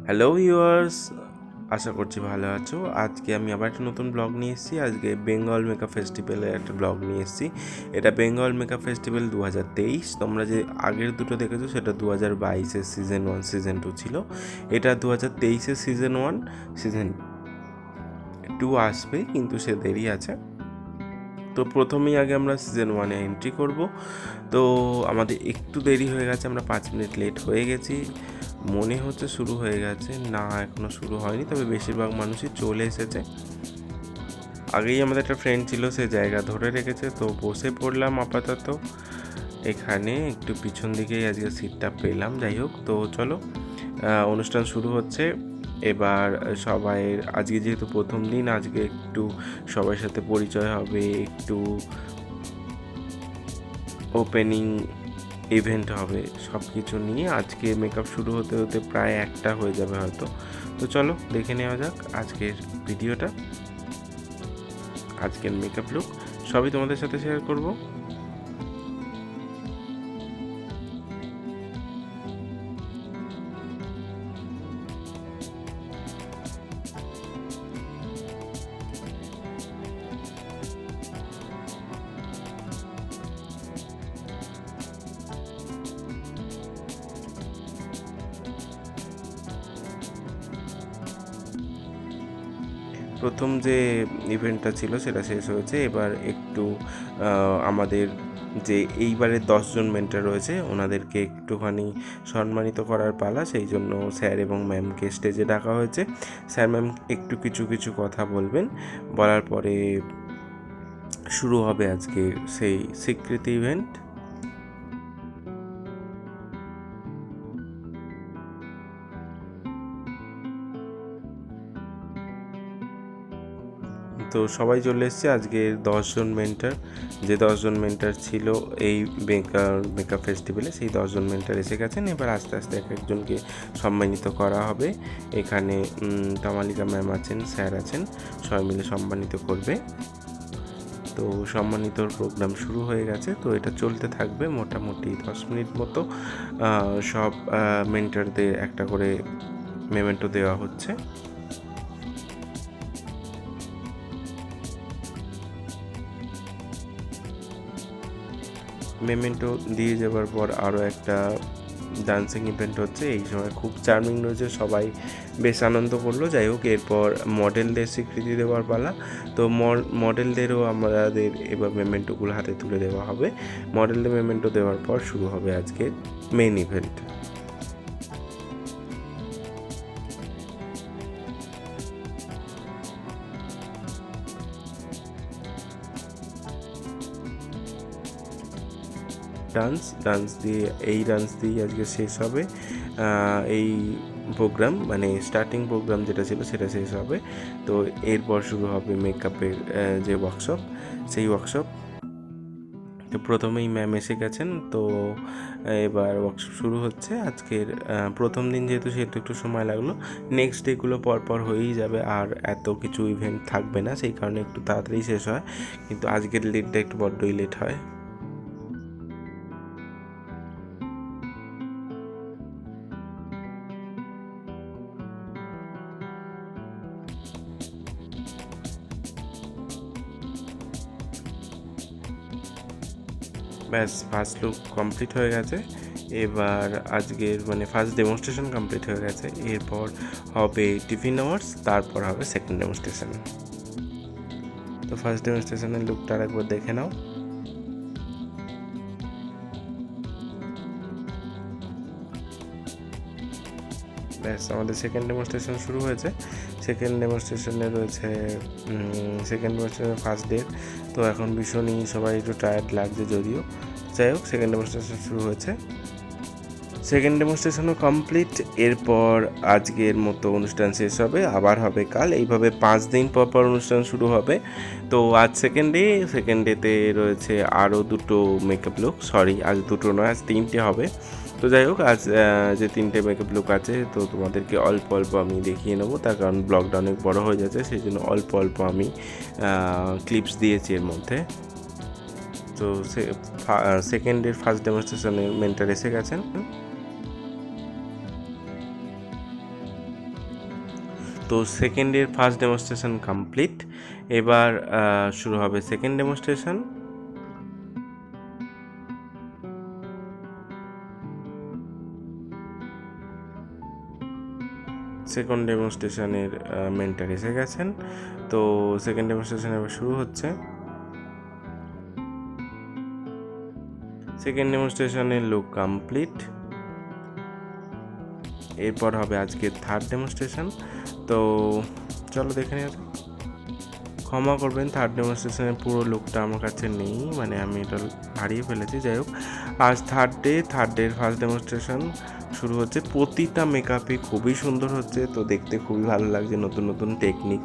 Hello viewers, আশা করছি ভালো আছো। আজকে আমি আবার একটা নতুন ব্লগ নিয়ে এসেছি। আজকে বেঙ্গল মেকআপ ফেস্টিভ্যালের একটা ব্লগ নিয়ে এসেছি। এটা বেঙ্গল মেকআপ ফেস্টিভ্যাল 2023। তোমরা যে আগের দুটো দেখেছো সেটা 2022-এর সিজন 1 সিজন 2 ছিল। এটা 2023-এর সিজন 1 সিজন 2 আসবে, কিন্তু সে দেরি আছে। তো প্রথমেই আগে আমরা সিজন 1-এ এন্ট্রি করব। তো আমাদের একটু দেরি হয়ে গেছে, আমরা 5 মিনিট লেট হয়ে গেছি। মনে হচ্ছে শুরু হয়ে গেছে, না এখনও শুরু হয়নি, তবে বেশিরভাগ মানুষই চলে এসেছে। আগেই আমাদের একটা ফ্রেন্ড ছিল, সে জায়গা ধরে রেখেছে, তো বসে পড়লাম আপাতত এখানে। একটু পিছন দিকেই আজকে সিটটা পেলাম। যাই হোক, তো চলো অনুষ্ঠান শুরু হচ্ছে এবার। সবাই আজকে যেহেতু প্রথম দিন, আজকে একটু সবার সাথে পরিচয় হবে, একটু ওপেনিং ইভেন্ট হবে, সব কিছু নিয়ে আজকে মেকআপ শুরু হতে হতে প্রায় 1টা হয়ে যাবে হয়তো। তো চলো দেখে নেওয়া যাক আজকের ভিডিওটা। আজকের মেকআপ লুক সবই তোমাদের সাথে শেয়ার করব। প্রথম যে ইভেন্টটা ছিল সেটা শেষ হয়েছে। এবার একটু আমাদের যে এইবারের 10জন মেন্টর রয়েছে ওনাদেরকে একটুখানি সম্মানিত করার পালা, সেই জন্য স্যার এবং ম্যামকে স্টেজে ডাকা হয়েছে। স্যার ম্যাম একটু কিছু কথা বলবেন, বলার পরে শুরু হবে আজকের সেই স্বীকৃতি ইভেন্ট। তো সবাই চলে এসছে আজকের 10জন মেন্টার, যে 10জন মেন্টার ছিল এই মেকআপ ফেস্টিভ্যালে, সেই 10জন মেন্টার এসে গেছেন। এবার আস্তে আস্তে এক একজনকে সম্মানিত করা হবে। এখানে তমালিকা ম্যাম আছেন, স্যার আছেন, সবাই মিলে সম্মানিত করবে। তো সম্মানিত প্রোগ্রাম শুরু হয়ে গেছে। তো এটা চলতে থাকবে মোটামুটি 10 মিনিট মতো। সব মেন্টারদের একটা করে মেমেন্টো দেওয়া হচ্ছে। মেমেন্টো দিয়ে যাবার পর আরও একটা ডান্সিং ইভেন্ট হচ্ছে। এই সময় খুব চার্মিং রয়েছে, সবাই বেশ আনন্দ করলো। যাই হোক, এরপর মডেলদের স্বীকৃতি দেওয়ার পালা। তো মডেলদেরও আমাদের এবার মেমেন্টোগুলো হাতে তুলে দেওয়া হবে। মডেলদের মেমেন্টো দেওয়ার পর শুরু হবে আজকে মেইন ইভেন্ট। ডান্স দিয়ে আজকে শেষ হবে এই প্রোগ্রাম, মানে স্টার্টিং প্রোগ্রাম যেটা ছিল সেটা শেষ হবে। তো এরপর শুরু হবে মেকআপের যে ওয়ার্কশপ, সেই ওয়ার্কশপ। তো প্রথমেই ম্যাম এসে গেছেন, তো এবার ওয়ার্কশপ শুরু হচ্ছে। আজকের প্রথম দিন যেহেতু, সেহেতু একটু সময় লাগলো। নেক্সট ডেগুলো পরপর হয়েই যাবে, আর এত কিছু ইভেন্ট থাকবে না, সেই কারণে একটু তাড়াতাড়ি শেষ হয়। কিন্তু আজকের লেটটা একটু বড্ডই লেট হয়। ব্যাস, ফার্স্ট লুক কমপ্লিট হয়ে গেছে। এবার আজকের মানে ফার্স্ট ডেমনস্ট্রেশন কমপ্লিট হয়ে গেছে। এরপর হবে টিফিন আওয়ার্স, তারপর হবে সেকেন্ড ডেমনস্ট্রেশন। তো ফার্স্ট ডেমনস্ট্রেশনের লুকটা আরেকবার দেখে নাও। ব্যাস, আমাদের সেকেন্ড ডেমনস্ট্রেশন শুরু হয়েছে। সেকেন্ড ডেমনস্ট্রেশনে রয়েছে ফার্স্ট ডে। তো এখন ভীষণই সবাই একটু টায়ার্ড লাগছে যদিও। যাই হোক, সেকেন্ড ডেমনস্ট্রেশন শুরু হয়েছে, সেকেন্ড ডেমনস্ট্রেশনও কমপ্লিট। এরপর আজকের মতো অনুষ্ঠান শেষ হবে, আবার হবে কাল। এইভাবে 5 দিন পর পর অনুষ্ঠান শুরু হবে। তো আজ সেকেন্ড ডেতে রয়েছে আরও দুটো মেকআপ লুক, সরি আজ দুটো নয়, আজ 3টে হবে। তো যাই হোক, আজ যে 3টে মেকআপ লুক আছে, তো তোমাদেরকে অল্প অল্প আমি দেখিয়ে নেবো, তার কারণ ব্লগটা অনেক বড় হয়ে যাচ্ছে, সেই জন্য অল্প অল্প আমি ক্লিপস দিয়েছি এর মধ্যে। তো সেকেন্ডের ফার্স্ট ডেমনস্ট্রেশনের মেন্টার এসে গেছেন। তো সেকেন্ডের ফার্স্ট ডেমনস্ট্রেশন কমপ্লিট। এবার শুরু হবে সেকেন্ড ডেমনস্ট্রেশন। সেকেন্ড ডেমনস্ট্রেশনের মেন্টার এসে গেছেন। তো সেকেন্ড ডেমনস্ট্রেশন এবার শুরু হচ্ছে। সেকেন্ড ডেমনস্ট্রেশনের লুক কমপ্লিট। এরপর হবে আজকে থার্ড ডেমনস্ট্রেশন। তো চলো দেখে নেওয়া যাক। ক্ষমা করবেন, থার্ড ডেমনস্ট্রেশনের পুরো লুকটা আমার কাছে নেই, মানে আমি এটা হারিয়ে ফেলেছি। যাই হোক, আজ থার্ড ডের ফার্স্ট ডেমনস্ট্রেশন শুরু হচ্ছে। প্রতিটা মেকআপই খুবই সুন্দর হচ্ছে, তো দেখতে খুবই ভালো লাগছে। নতুন নতুন টেকনিক,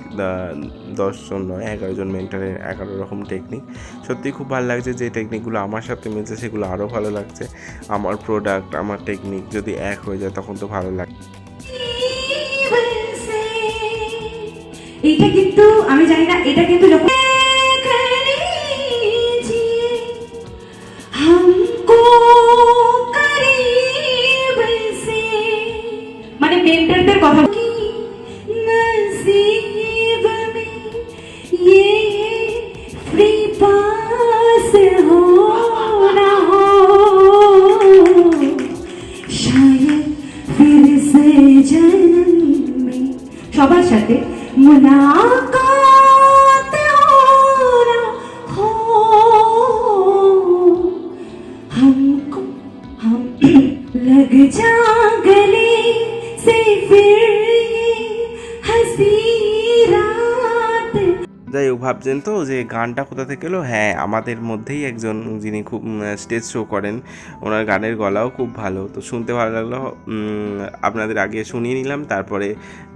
10জন নয় 11জন মেন্টারের 11 রকম টেকনিক, সত্যিই খুব ভালো লাগছে। যে টেকনিকগুলো আমার সাথে মিলছে সেগুলো আরও ভালো লাগছে। আমার প্রোডাক্ট, আমার টেকনিক যদি এক হয়ে যায় তখন তো ভালো লাগে। এটা কিন্তু আমি জানি না, এটা কিন্তু যখন মানে মেন্টরদের কথা फ्री पास हो ना हो शायद फिर से जन्म में সবার সাথে मुलाकात हो ना हो हमको हम लग जा गले से फिर ये हंसी रात। যাই হোক, ভাবছেন তো যে গানটা কোথা থেকে এলো? হ্যাঁ, আমাদের মধ্যেই একজন যিনি খুব স্টেজ শো করেন, ওনার গানের গলাও খুব ভালো। তো শুনতে ভালো লাগলো, আপনাদের আগে শুনিয়ে নিলাম, তারপরে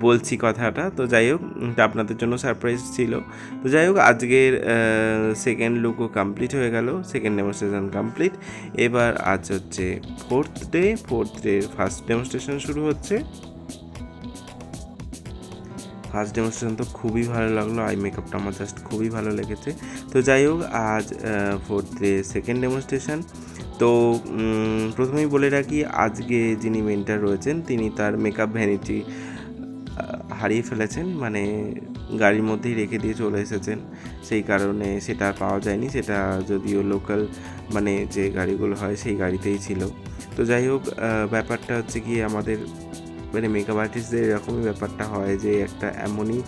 বলছি কথাটা। তো যাই হোক, আপনাদের জন্য সারপ্রাইজ ছিল। তো যাই হোক, আজকের সেকেন্ড লুকও কমপ্লিট হয়ে গেল, সেকেন্ড ডেমনস্ট্রেশন কমপ্লিট। এবার আজ হচ্ছে ফোর্থ ডের ফার্স্ট ডেমনস্ট্রেশন শুরু হচ্ছে। ফার্স্ট ডেমনস্ট্রেশন তো খুবই ভালো লাগলো, আই মেকআপটা আমার জাস্ট খুবই ভালো লেগেছে। তো যাই হোক, আজ ফোর্থ ডে সেকেন্ড ডেমনস্ট্রেশন। তো প্রথমেই বলে রাখি, আজকে যিনি মেন্টার রয়েছেন তিনি তার মেকআপ ভ্যানিটি হারিয়ে ফেলেছেন, মানে গাড়ির মধ্যেই রেখে দিয়ে চলে এসেছেন। সেই কারণে সেটা আর পাওয়া যায়নি। সেটা যদিও লোকাল মানে যে গাড়িগুলো হয় সেই গাড়িতেই ছিল। তো যাই হোক, ব্যাপারটা হচ্ছে কি, আমাদের মানে মেকআপ আর্টিস্টদের এরকমই ব্যাপারটা হয় যে একটা এমনই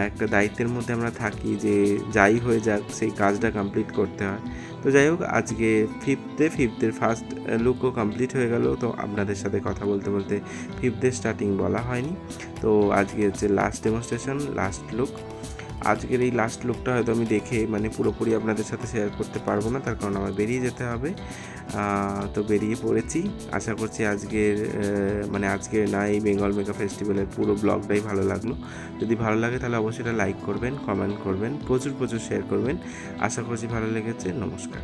একটা দায়িত্বের মধ্যে আমরা থাকি যে যাই হয়ে যাক সেই কাজটা কমপ্লিট করতে হয়। তো যাই হোক, আজকে ফিফথের ফার্স্ট লুকও কমপ্লিট হয়ে গেল। তো আপনাদের সাথে কথা বলতে বলতে ফিফথের স্টার্টিং বলা হয়নি। তো আজকে হচ্ছে লাস্ট ডেমনস্ট্রেশন, লাস্ট লুক। আজকের এই লাস্ট লুকটা হয়তো আমি দেখে মানে পুরোপুরি আপনাদের সাথে শেয়ার করতে পারবো না, তার কারণ আমার বেরিয়ে যেতে হবে। তো বেরিয়ে পড়েছি। আশা করছি আজকের মানে আজকের না, এই বেঙ্গল মেকআপ ফেস্টিভ্যালের পুরো ব্লগটাই ভালো লাগলো। যদি ভালো লাগে তাহলে অবশ্যই এটা লাইক করবেন, কমেন্ট করবেন, প্রচুর শেয়ার করবেন। আশা করছি ভালো লেগেছে। নমস্কার।